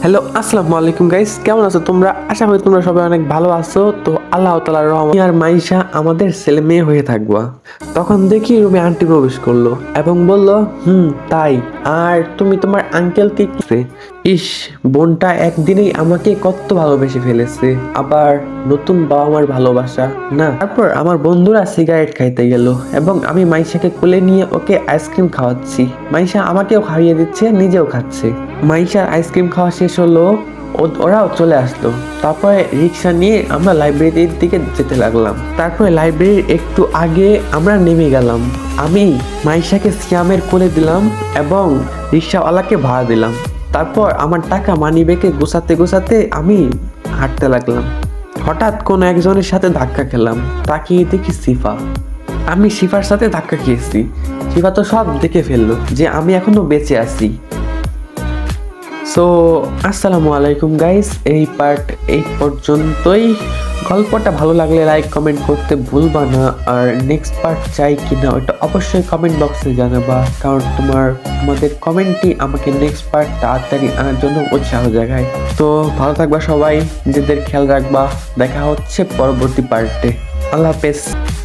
Hello আসসালামু আলাইকুম guys, কেমন আছো তোমরা? আশা করি তোমরা সবাই অনেক ভালো আছো। তো আল্লাহ তাআলার রহমতে আর মাইশা আমাদের ছেলে মেয়ে হয়ে থাকবা। তখন দেখি রুমে আন্টি প্রবেশ করলো এবং বলল, তাই? আর তুমি তোমার আঙ্কেলকে কি? ইস, বোনটা একদিনেই আমাকে কত ভালোবেসে ফেলেছে। আবার নতুন বাবা মার ভালোবাসা না। তারপর আমার বন্ধুরা সিগারেট খাইতে গেল এবং আমি মাইশাকে কোলে নিয়ে ওকে আইসক্রিম খাওয়াচ্ছি। মাইশা আমাকেও খাইয়ে দিচ্ছে, নিজেও খাচ্ছে। মাইশার আইসক্রিম খাওয়া শেষ হলো, ওরাও চলে আসলো। তারপরে রিক্সা নিয়ে আমরা লাইব্রেরির দিকে যেতে লাগলাম। তারপরে লাইব্রেরির একটু আগে আমরা নেমে গেলাম। আমি মাইশাকে সিয়ামের কোলে দিলাম এবং রিক্সাওয়ালাকে ভাড়া দিলাম। তারপর আমার টাকা মানিব্যাগে গোছাতে গোছাতে আমি হাঁটতে লাগলাম। হঠাৎ কোনো একজনের সাথে ধাক্কা খেলাম। তাকিয়ে দেখি সিফা। আমি সিফার সাথে ধাক্কা খেয়েছি। সিফা তো সব দেখে ফেললো যে আমি এখনো বেঁচে আছি। সো আসসালামু আলাইকুম গাইস, এই পার্ট এই পর্যন্তই। গল্পটা ভালো লাগলে লাইক কমেন্ট করতে ভুলবা না। আর নেক্সট পার্ট চাই কিনা ওটা অবশ্যই কমেন্ট বক্সে জানাবা, কারণ তোমাদের কমেন্টই আমাকে নেক্সট পার্ট তাড়াতাড়ি আনার জন্য উৎসাহ জাগায়। তো ভালো থাকবা সবাই, নিজেদের খেয়াল রাখবা। দেখা হচ্ছে পরবর্তী পার্টে। আল্লাহ হাফেজ।